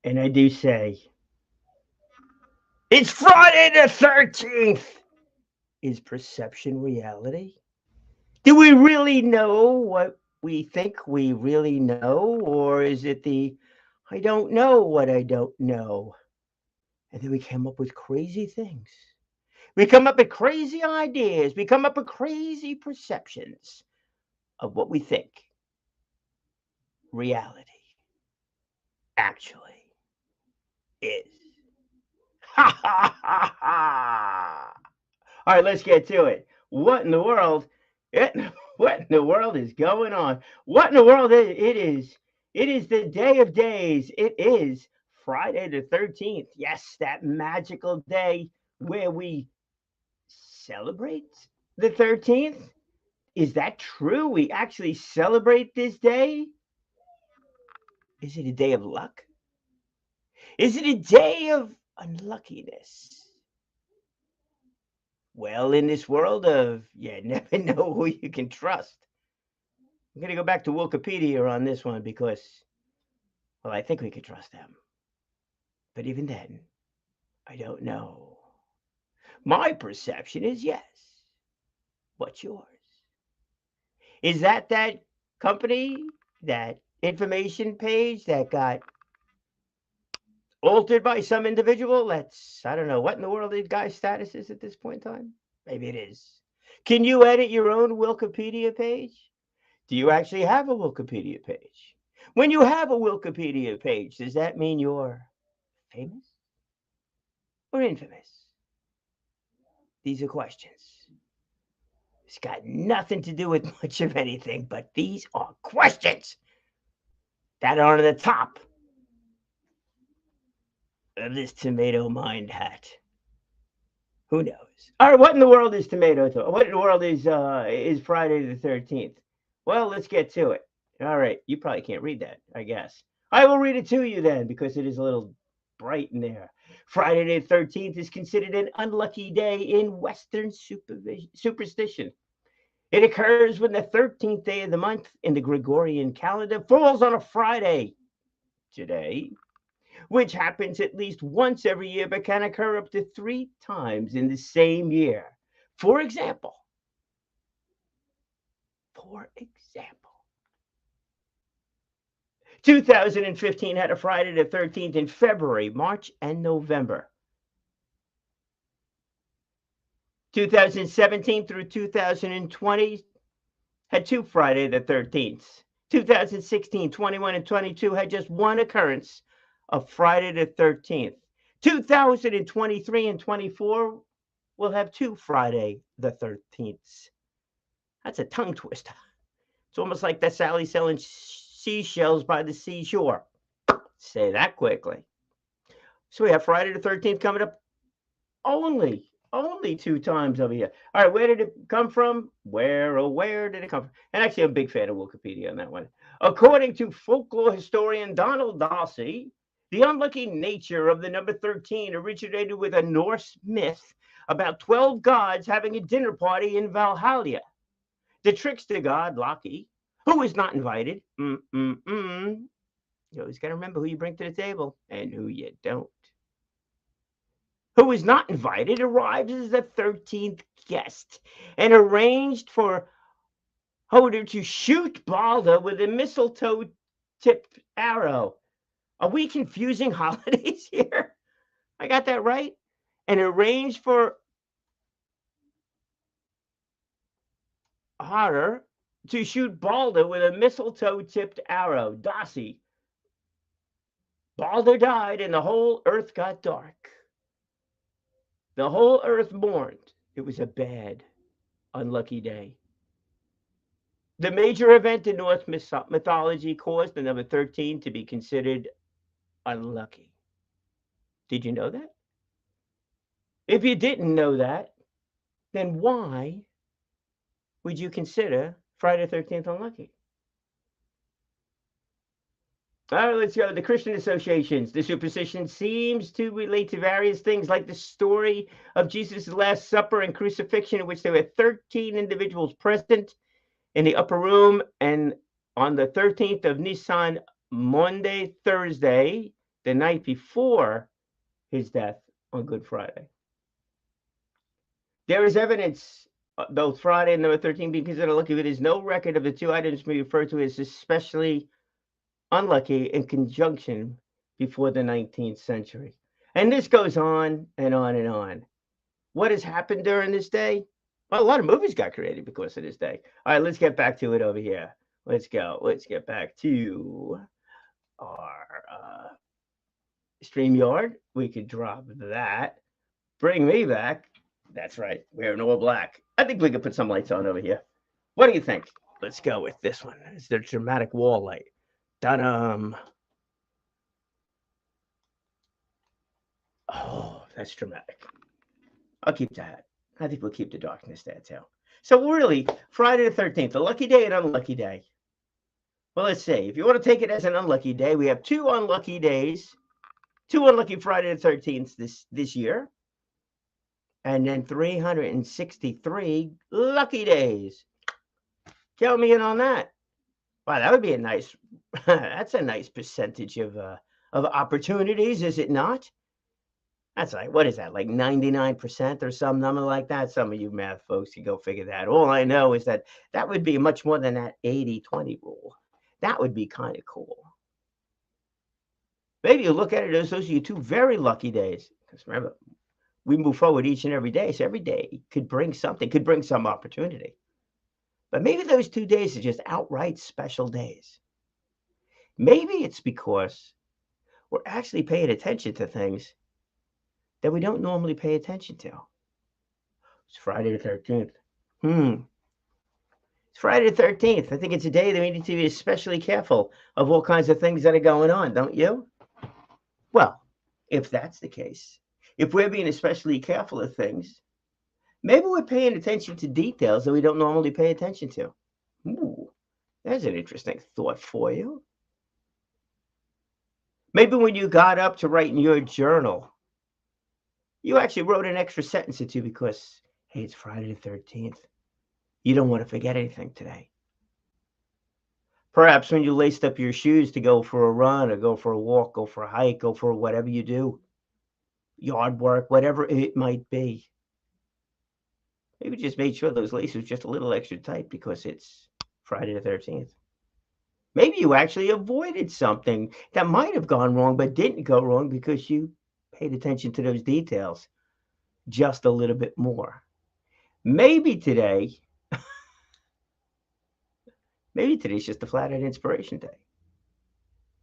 And I do say, it's Friday the 13th. Is perception reality? Do we really know what we think we really know? Or is it the I don't know what I don't know? And then we come up with crazy things. We come up with crazy ideas. We come up with crazy perceptions of what we think reality actually is. Ha ha ha ha! All right, let's get to it. What in the world? It, what in the world is going on? What in the world is it is? It is the day of days. It is Friday the 13th. Yes, that magical day where we celebrate the 13th. Is that true? We actually celebrate this day? Is it a day of luck? Is it a day of unluckiness? Well, in this world of you never know who you can trust, I'm going to go back to Wikipedia on this one because, well, I think we could trust them. But even then, I don't know. My perception is yes. What's yours? Is that company, that information page that got altered by some individual? That's, I don't know, what in the world this guy's status is at this point in time? Maybe it is. Can you edit your own Wikipedia page? Do you actually have a Wikipedia page? When you have a Wikipedia page, does that mean you're famous or infamous? These are questions. It's got nothing to do with much of anything, but these are questions that are on the top of this tomato mind hat. Who knows? All right, what in the world is tomato? What in the world is Friday the 13th? Well, let's get to it. All right, you probably can't read that, I guess. I will read it to you then because it is a little bright in there. Friday the 13th is considered an unlucky day in Western superstition. It occurs when the 13th day of the month in the Gregorian calendar falls on a Friday. Today, which happens at least once every year but can occur up to 3 times in the same year. For example, for example, 2015 had a Friday the 13th in February, March, and November. 2017 through 2020 had two Friday the 13th. 2016, 21, and 22 had just one occurrence of Friday the 13th. 2023 and 24 will have two Friday the 13th. That's a tongue twister. It's almost like that Sally selling seashells by the seashore. Say that quickly. So we have Friday the 13th coming up only 2 times over here. All right, where did it come from? Where did it come from? And actually, I'm a big fan of Wikipedia on that one. According to folklore historian Donald Darcy, the unlucky nature of the number 13 originated with a Norse myth about 12 gods having a dinner party in Valhalla. The trickster god, Loki, who was not invited, you always got to remember who you bring to the table and who you don't. Who was not invited, arrived as the 13th guest and arranged for Hoder to shoot Balder with a mistletoe tipped arrow. Are we confusing holidays here? I got that right? And arranged for Hoder to shoot Balder with a mistletoe tipped arrow. Darcy. Balder died and the whole earth got dark. The whole earth mourned. It was a bad, unlucky day. The major event in Norse mythology caused the number 13 to be considered unlucky. Did you know that? If you didn't know that, then why would you consider Friday the 13th unlucky? All right, let's go. The Christian associations. The superstition seems to relate to various things like the story of Jesus' Last Supper and crucifixion, in which there were 13 individuals present in the upper room. And on the 13th of Nisan, Monday, Thursday, the night before his death on Good Friday. There is evidence, both Friday and number 13 being considered lucky, but there is no record of the two items being referred to as especially unlucky in conjunction before the 19th century. And this goes on and on and on. What has happened during this day? Well, a lot of movies got created because of this day. All right, let's get back to it over here. Let's go. Let's get back to our StreamYard. We could drop that. Bring me back. That's right. Wearing all black. I think we could put some lights on over here. What do you think? Let's go with this one. It's the dramatic wall light. Dun-dum. Oh, that's dramatic. I'll keep that. I think we'll keep the darkness there too. So really, Friday the 13th, a lucky day and unlucky day. Well, let's see. If you want to take it as an unlucky day, we have two unlucky days, two unlucky Friday the 13th this year, and then 363 lucky days. Count me in on that. Wow, that would be a nice. That's a nice percentage of opportunities, is it not? That's like, what is that, like 99% or some number like that? Some of you math folks can go figure that. All I know is that that would be much more than that 80-20 rule. That would be kind of cool. Maybe you look at it as those are your two very lucky days. Because remember, we move forward each and every day. So every day could bring something, could bring some opportunity. But maybe those 2 days are just outright special days. Maybe it's because we're actually paying attention to things that we don't normally pay attention to. It's Friday the 13th. It's Friday the 13th. I think it's a day that we need to be especially careful of all kinds of things that are going on, don't you? Well, if that's the case, if we're being especially careful of things, maybe we're paying attention to details that we don't normally pay attention to. Ooh, there's an interesting thought for you. Maybe when you got up to write in your journal, you actually wrote an extra sentence or two because, hey, it's Friday the 13th. You don't want to forget anything today. Perhaps when you laced up your shoes to go for a run or go for a walk, go for a hike, go for whatever you do, yard work, whatever it might be. Maybe just made sure those laces were just a little extra tight because it's Friday the 13th. Maybe you actually avoided something that might have gone wrong but didn't go wrong because you paid attention to those details just a little bit more. Maybe today's just a flat-out inspiration day.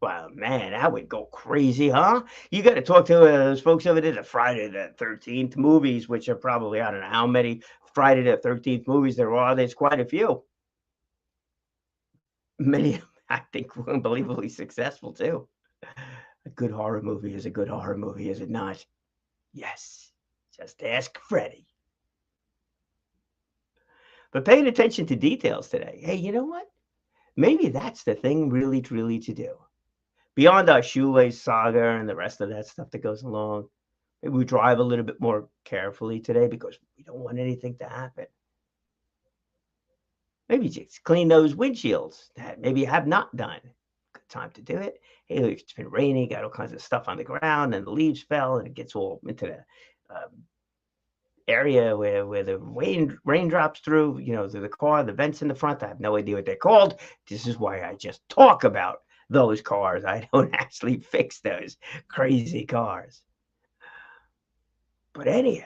Wow, man, that would go crazy, huh? You got to talk to those folks over there, the Friday the 13th movies, which are probably, I don't know how many Friday the 13th movies there are. There's quite a few. Many, I think, were unbelievably successful, too. A good horror movie is a good horror movie, is it not? Yes. Just ask Freddy. But paying attention to details today. Hey, you know what? Maybe that's the thing really, truly to do. Beyond our shoelace saga and the rest of that stuff that goes along, maybe we drive a little bit more carefully today because we don't want anything to happen. Maybe just clean those windshields that maybe you have not done. Good time to do it. Hey, it's been raining, got all kinds of stuff on the ground, and the leaves fell, and it gets all into the area where the rain drops through, through the car, the vents in the front. I have no idea what they're called. This is why I just talk about those cars. I don't actually fix those crazy cars. But anyhow,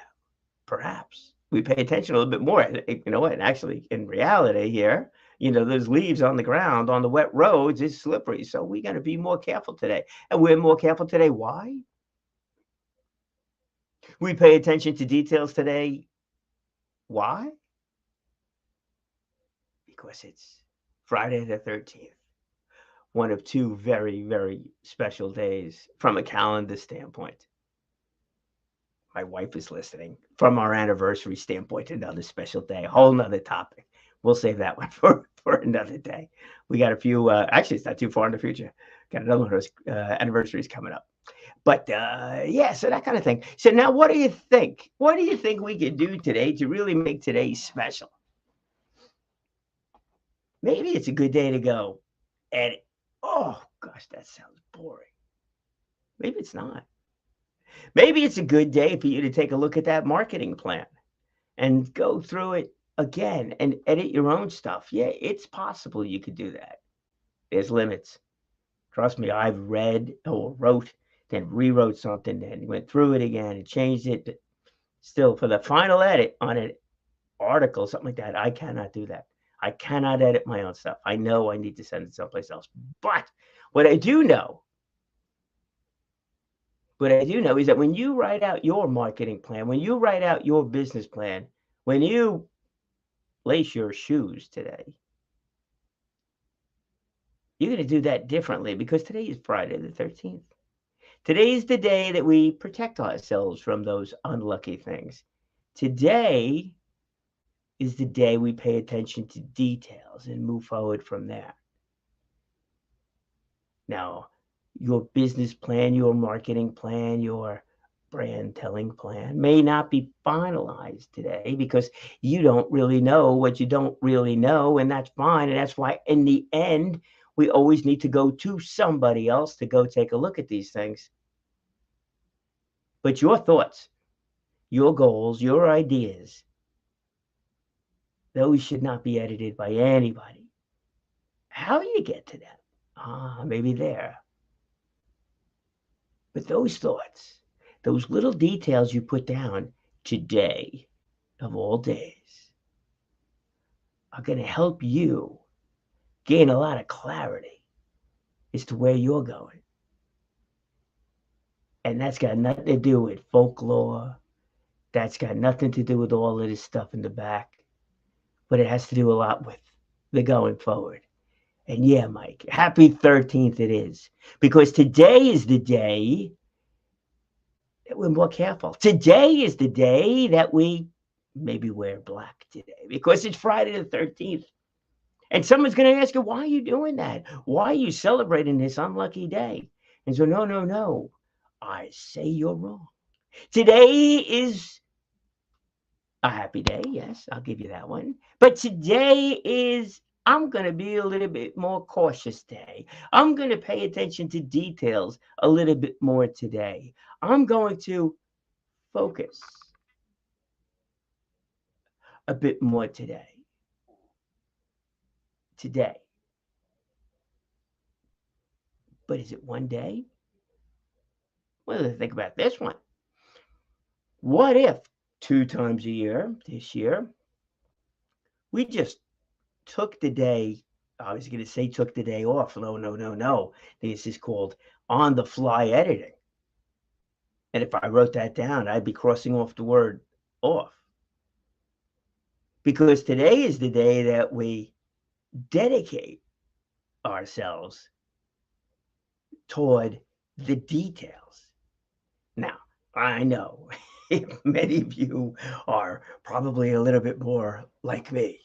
perhaps we pay attention a little bit more. You know what? Actually, in reality here, those leaves on the ground on the wet roads is slippery. So we got to be more careful today. And we're more careful today. Why? We pay attention to details today. Why? Because it's Friday the 13th. One of two very, very special days from a calendar standpoint. My wife is listening. From our anniversary standpoint, another special day, a whole nother topic. We'll save that one for another day. We got a few, actually, it's not too far in the future. Got another one of those anniversaries coming up. But yeah, so that kind of thing. So now what do you think? What do you think we could do today to really make today special? Maybe it's a good day to go and, oh gosh, that sounds boring. Maybe it's not. Maybe it's a good day for you to take a look at that marketing plan and go through it again and edit your own stuff. Yeah, it's possible you could do that. There's limits. Trust me, I've read or wrote, then rewrote something, then went through it again and changed it. Still, for the final edit on an article, something like that, I cannot do that. I cannot edit my own stuff. I know I need to send it someplace else. But what I do know, is that when you write out your marketing plan, when you write out your business plan, when you lace your shoes today, you're going to do that differently because today is Friday the 13th. Today is the day that we protect ourselves from those unlucky things. Today is the day we pay attention to details and move forward from there. Now, your business plan, your marketing plan, your brand telling plan may not be finalized today because you don't really know what you don't really know, and that's fine. And that's why, in the end, we always need to go to somebody else to go take a look at these things. But your thoughts, your goals, your ideas, those should not be edited by anybody. How do you get to that? Maybe there. But those thoughts, those little details you put down today, of all days, are going to help you gain a lot of clarity as to where you're going. And that's got nothing to do with folklore. That's got nothing to do with all of this stuff in the back. But it has to do a lot with the going forward. And yeah, Mike, happy 13th it is. Because today is the day that we're more careful. Today is the day that we maybe wear black today because it's Friday the 13th. And someone's going to ask you, why are you doing that? Why are you celebrating this unlucky day? And so, no. I say you're wrong. Today is a happy day. Yes, I'll give you that one. But today is, I'm going to be a little bit more cautious today. I'm going to pay attention to details a little bit more today. I'm going to focus a bit more today. But is it one day? Well, think about this one. What if 2 times a year this year, we just took the day, I was going to say took the day off. No. This is called on the fly editing. And if I wrote that down, I'd be crossing off the word off. Because today is the day that we dedicate ourselves toward the details. Now, I know many of you are probably a little bit more like me.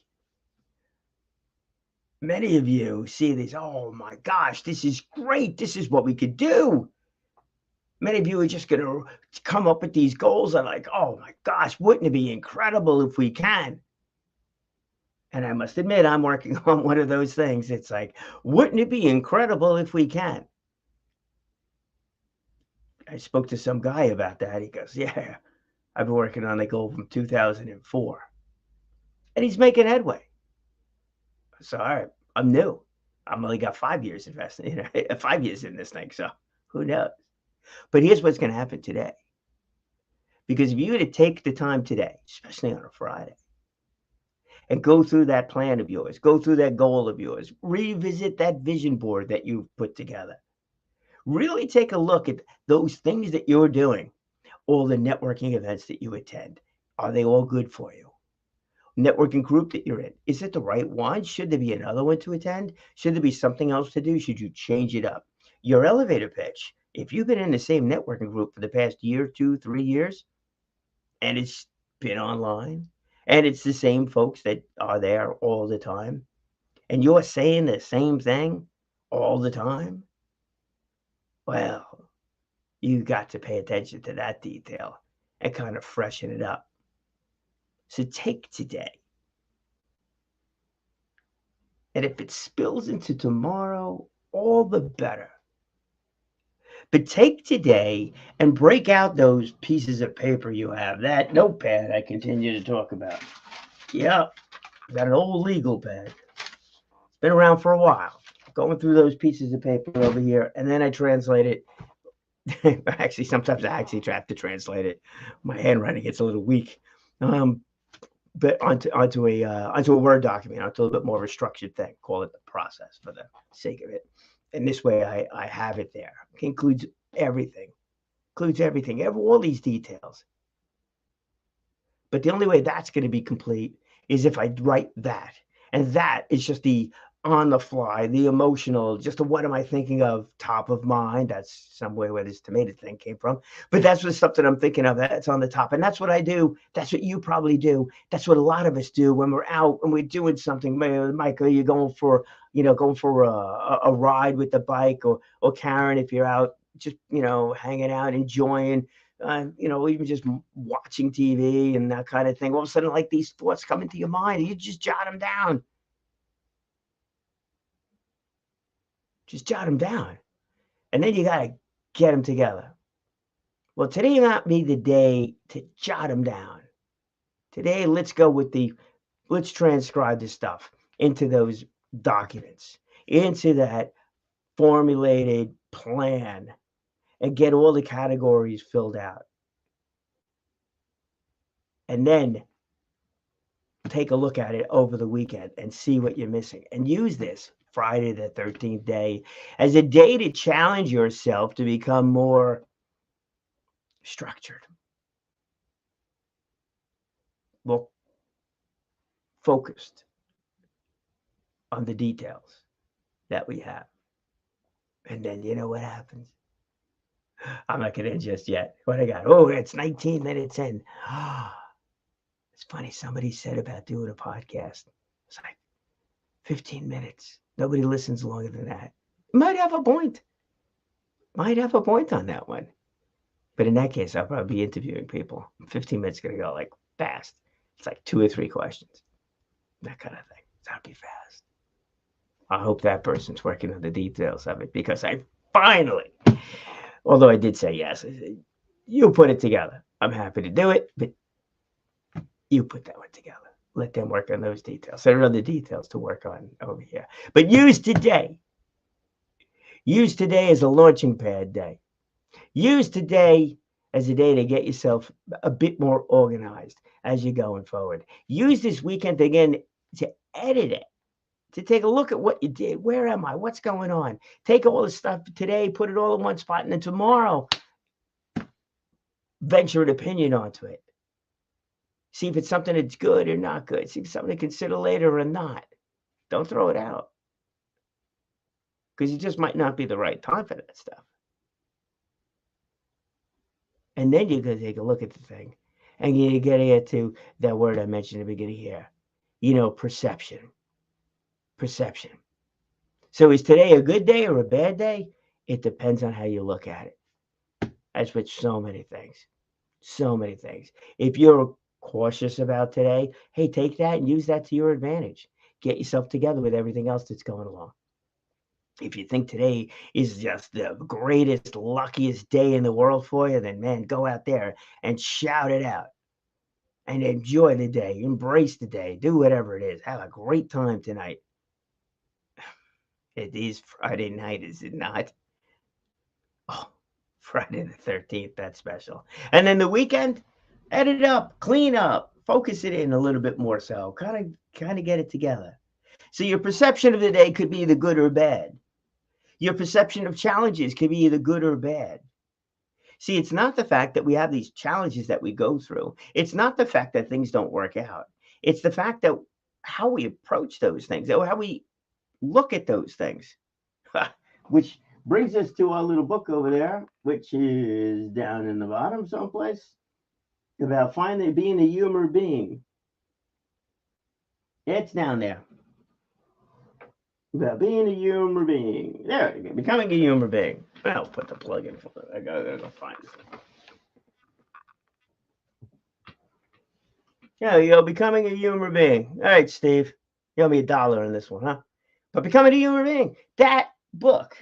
Many of you see this, oh my gosh, this is great. This is what we could do. Many of you are just going to come up with these goals and like, oh my gosh, wouldn't it be incredible if we can? And I must admit, I'm working on one of those things. It's like, wouldn't it be incredible if we can? I spoke to some guy about that. He goes, yeah, I've been working on a goal from 2004. And he's making headway. So, all right, I'm new. I'm only got 5 years invested, 5 years in this thing. So who knows? But here's what's going to happen today. Because if you were to take the time today, especially on a Friday, and go through that plan of yours, go through that goal of yours, revisit that vision board that you've put together, really take a look at those things that you're doing, all the networking events that you attend. Are they all good for you? Networking group that you're in, is it the right one? Should there be another one to attend? Should there be something else to do? Should you change it up? Your elevator pitch, if you've been in the same networking group for the past year, 2, 3 years, and it's been online, and it's the same folks that are there all the time, and you're saying the same thing all the time, well, you got to pay attention to that detail and kind of freshen it up. So take today. And if it spills into tomorrow, all the better. But take today and break out those pieces of paper you have, that notepad I continue to talk about. Yep, got an old legal pad. It's been around for a while. Going through those pieces of paper over here, and then I translate it. Actually, sometimes I actually have to translate it. My handwriting gets a little weak. But onto a Word document, onto a little bit more of a structured thing. Call it the process for the sake of it. And this way, I have it there. It includes everything. Includes everything, all these details. But the only way that's going to be complete is if I write that, and that is just the on the fly, the emotional, just the what am I thinking of, top of mind. That's somewhere where this tomato thing came from. But that's the stuff that I'm thinking of. That's on the top, and that's what I do. That's what you probably do. That's what a lot of us do when we're out and we're doing something. Michael, you're going for a ride with the bike, or Karen, if you're out just hanging out, enjoying. Even just watching TV and that kind of thing. All of a sudden, like these thoughts come into your mind, and you just jot them down. Just jot them down. And then you got to get them together. Well, today might be the day to jot them down. Today, let's transcribe this stuff into those documents, into that formulated plan, and get all the categories filled out. And then take a look at it over the weekend and see what you're missing. And use this Friday the 13th day as a day to challenge yourself to become more structured, more focused on the details that we have. And then you know what happens? I'm not going to end just yet. What I got? Oh, it's 19 minutes in. It's funny. Somebody said about doing a podcast. It's like 15 minutes. Nobody listens longer than that. Might have a point. Might have a point on that one. But in that case, I'll probably be interviewing people. 15 minutes is going to go like fast. It's like 2 or 3 questions. That kind of thing. That'll be fast. I hope that person's working on the details of it, because I finally, although I did say yes, I said, you put it together. I'm happy to do it, but you put that one together. Let them work on those details. There are other details to work on over here. But use today. Use today as a launching pad day. Use today as a day to get yourself a bit more organized as you're going forward. Use this weekend again to edit it, to take a look at what you did. Where am I? What's going on? Take all the stuff today, put it all in one spot, and then tomorrow, venture an opinion onto it. See if it's something that's good or not good. See if it's something to consider later or not. Don't throw it out, because it just might not be the right time for that stuff. And then you're going to take a look at the thing, and you get into that word I mentioned at the beginning here. Perception. Perception. So is today a good day or a bad day? It depends on how you look at it. That's with so many things. So many things. If you're cautious about today, hey, take that and use that to your advantage. Get yourself together with everything else that's going along. If you think today is just the greatest, luckiest day in the world for you, then man, go out there and shout it out and enjoy the day. Embrace the day. Do whatever it is. Have a great time tonight. It is Friday night, is it not? Oh, Friday the 13th. That's special. And then the weekend, edit up, clean up, focus it in a little bit more. So kind of get it together. So your perception of the day could be either good or bad. Your perception of challenges could be either good or bad. See, it's not the fact that we have these challenges that we go through. It's not the fact that things don't work out. It's the fact that how we approach those things, or how we look at those things. Which brings us to our little book over there, which is down in the bottom someplace, about finally being a humor being. It's down there. About being a humor being. There, becoming a humor being. I'll put the plug in for it. I gotta go find it. Yeah, becoming a humor being. All right, Steve. You owe me $1 on this one, huh? But becoming a humor being. That book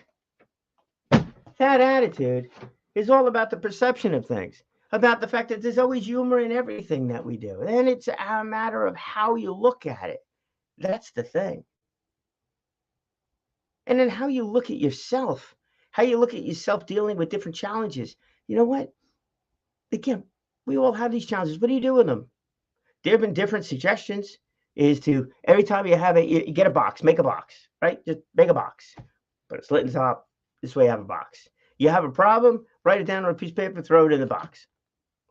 That attitude is all about the perception of things, about the fact that there's always humor in everything that we do. And it's a matter of how you look at it. That's the thing. And then how you look at yourself, how you look at yourself dealing with different challenges. You know what? Again, we all have these challenges. What do you do with them? There have been different suggestions is to every time you have it, you get a box, make a box, right? Just make a box, put a slit in the top. This way you have a box. You have a problem, write it down on a piece of paper, throw it in the box.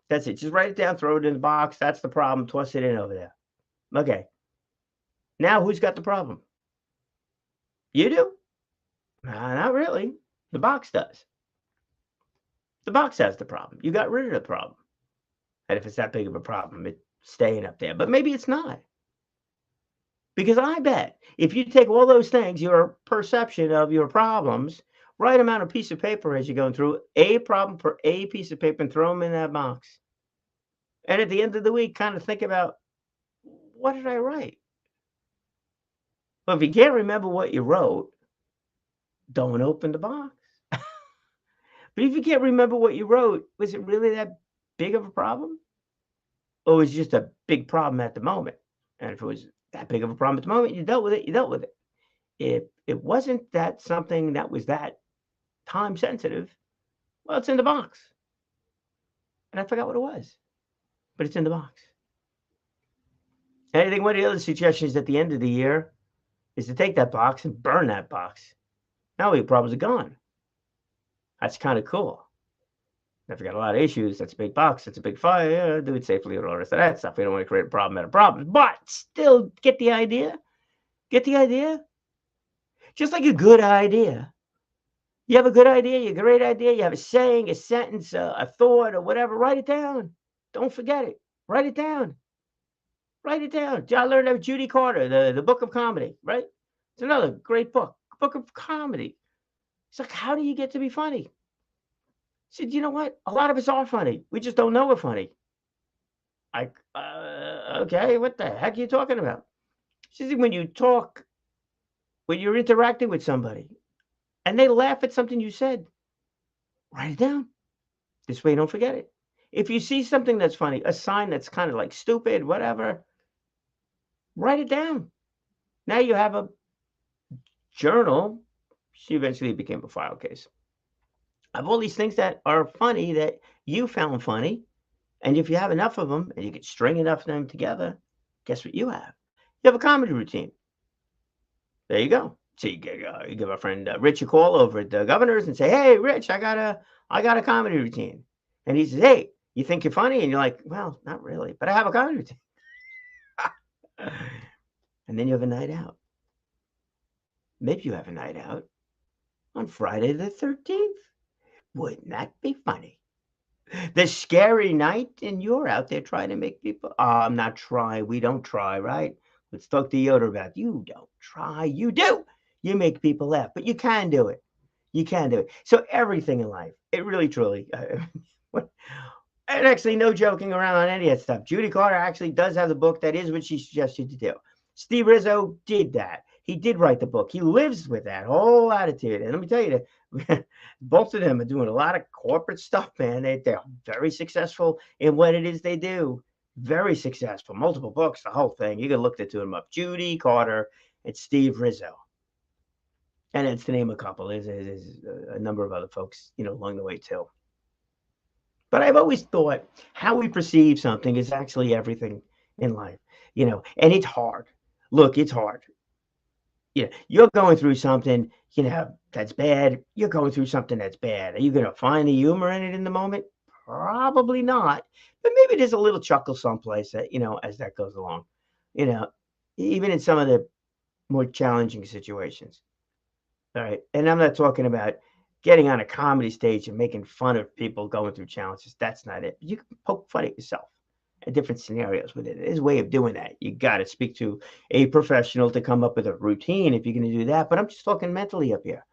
That's it. Just write it down, throw it in the box. That's the problem. Toss it in over there. Okay. Now who's got the problem? You do? Not really. The box does. The box has the problem. You got rid of the problem. And if it's that big of a problem, it's staying up there. But maybe it's not. Because I bet if you take all those things, your perception of your problems, write them on a piece of paper as you're going through a problem for a piece of paper and throw them in that box. And at the end of the week, kind of think about, what did I write? Well, if you can't remember what you wrote, don't open the box. But if you can't remember what you wrote, was it really that big of a problem? Or was it just a big problem at the moment? And if it was that big of a problem at the moment, you dealt with it, you dealt with it. If it wasn't that something that was that time sensitive, well, it's in the box. And I forgot what it was, but it's in the box. And I think one of the other suggestions at the end of the year is to take that box and burn that box. Now all your problems are gone. That's kind of cool. If you got a lot of issues, that's a big box, that's a big fire, yeah, do it safely and all the rest of that stuff. We don't want to create a problem out of problems, but still get the idea. Get the idea? Just like a good idea. You have a good idea, you have a great idea, you have a saying, a sentence, a thought, or whatever, write it down. Don't forget it. Write it down. Write it down. I learned that with Judy Carter, the Book of Comedy, right? It's another great book, Book of Comedy. It's like, how do you get to be funny? She said, you know what? A lot of us are funny. We just don't know we're funny. Like, okay, what the heck are you talking about? She said, when you talk, when you're interacting with somebody, and they laugh at something you said, write it down. This way you don't forget it. If you see something that's funny, a sign that's kind of like stupid, whatever, write it down. Now you have a journal. She eventually became a file case of all these things that are funny that you found funny. And if you have enough of them and you can string enough of them together, guess what you have? You have a comedy routine. There you go. So you give our friend Rich a call over at the Governor's and say, hey, Rich, I got a comedy routine. And he says, hey, you think you're funny? And you're like, well, not really, but I have a comedy routine. And then you have a night out. Maybe you have a night out on Friday the 13th. Wouldn't that be funny? The scary night, and you're out there trying to make people. I'm not trying. We don't try, right? Let's talk to Yoda about it. You don't try. You do. You make people laugh, but you can do it. You can do it. So everything in life, it really, truly. And actually, no joking around on any of that stuff. Judy Carter actually does have the book. That is what she suggested to do. Steve Rizzo did that. He did write the book. He lives with that whole attitude. And let me tell you that both of them are doing a lot of corporate stuff, man. They're very successful in what it is they do. Very successful. Multiple books, the whole thing. You can look the two of them up. Judy Carter and Steve Rizzo. And it's to name a couple. There's a number of other folks, along the way too. But I've always thought how we perceive something is actually everything in life, and it's hard. Look, it's hard. You're going through something, that's bad. You're going through something that's bad. Are you going to find the humor in it in the moment? Probably not. But maybe there's a little chuckle someplace that, as that goes along, even in some of the more challenging situations. All right. And I'm not talking about getting on a comedy stage and making fun of people going through challenges. That's not it. You can poke fun at yourself in different scenarios with it. There's a way of doing that. You got to speak to a professional to come up with a routine if you're going to do that. But I'm just talking mentally up here.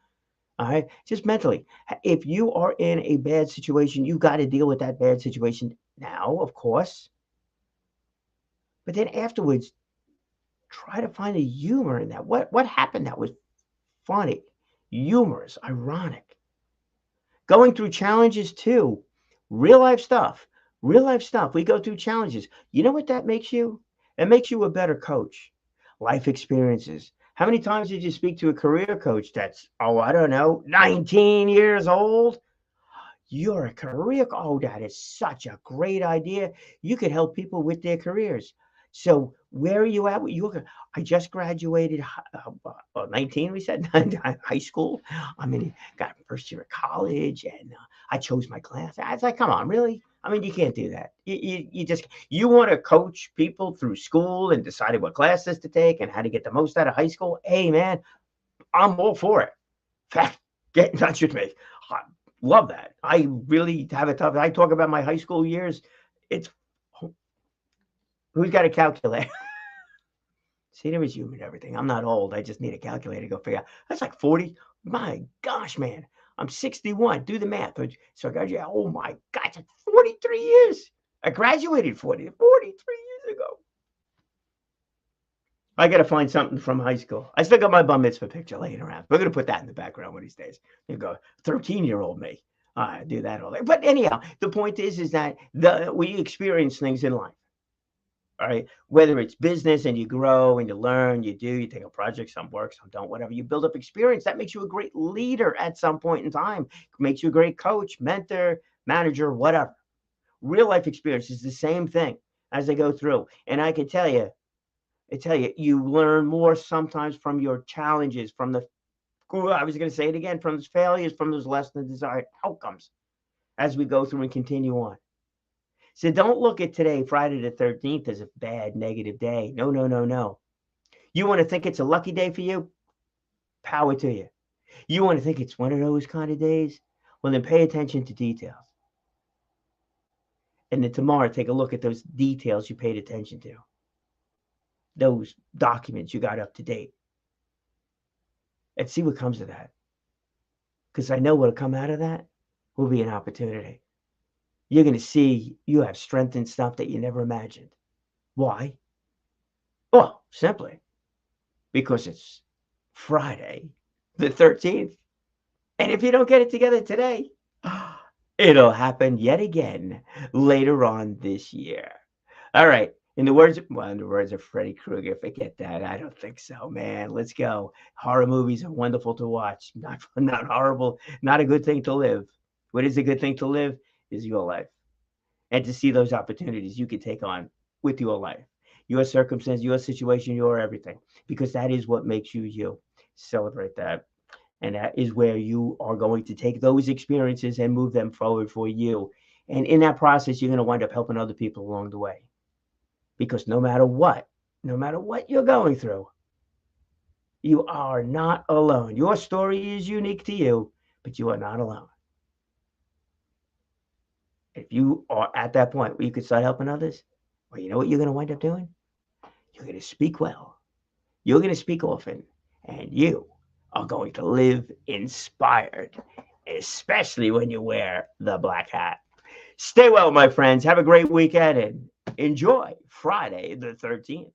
All right. Just mentally. If you are in a bad situation, you got to deal with that bad situation now, of course. But then afterwards, try to find a humor in that. What happened that was funny, humorous, ironic? Going through challenges too. Real life stuff. Real life stuff. We go through challenges. You know what that makes you? It makes you a better coach. Life experiences. How many times did you speak to a career coach that's, oh, I don't know, 19 years old? You're a career. Oh, that is such a great idea. You could help people with their careers. So where are you at? I just graduated, 19, we said, high school. I mean, got first year of college, and I chose my class. I was like, come on, really? I mean, you can't do that. You just, you want to coach people through school and deciding what classes to take and how to get the most out of high school. Hey, man, I'm all for it. In fact, get in touch with me. I love that. I really have a tough. I talk about my high school years. It's, who's got a calculator? See, there was humor and everything. I'm not old. I just need a calculator to go figure out. That's like 40. My gosh, man. I'm 61. Do the math. So I got you. Oh my gosh, it's 43 years. I graduated 43 years ago. I got to find something from high school. I still got my bar mitzvah picture laying around. We're going to put that in the background one of these days. You go, 13-year-old me. I do that all day. But anyhow, the point is that we experience things in life. All right. Whether it's business and you grow and you learn, you take a project, some work, some don't, whatever. You build up experience. That makes you a great leader at some point in time. Makes you a great coach, mentor, manager, whatever. Real life experience is the same thing as they go through. And I can tell you, you learn more sometimes from your challenges, from the, I was going to say it again, from those failures, from those less than desired outcomes as we go through and continue on. So don't look at today, Friday the 13th, as a bad, negative day. No, no, no, no. You want to think it's a lucky day for you? Power to you. You want to think it's one of those kind of days? Well, then pay attention to details. And then tomorrow, take a look at those details you paid attention to. Those documents you got up to date. And see what comes of that. Because I know what'll come out of that will be an opportunity. You're going to see you have strength in stuff that you never imagined. Why? Well, simply because it's Friday the 13th. And if you don't get it together today, it'll happen yet again later on this year. All right. In the words of Freddy Krueger, forget that. I don't think so, man. Let's go. Horror movies are wonderful to watch. Not horrible. Not a good thing to live. What is a good thing to live? Is your life, and to see those opportunities you can take on with your life, your circumstance, your situation, your everything, because that is what makes you you. Celebrate that. And that is where you are going to take those experiences and move them forward for you. And in that process, you're going to wind up helping other people along the way. Because no matter what you're going through, you are not alone. Your story is unique to you, but you are not alone. If you are at that point where you could start helping others, well, you know what you're going to wind up doing? You're going to speak well. You're going to speak often. And you are going to live inspired, especially when you wear the black hat. Stay well, my friends. Have a great weekend and enjoy Friday the 13th.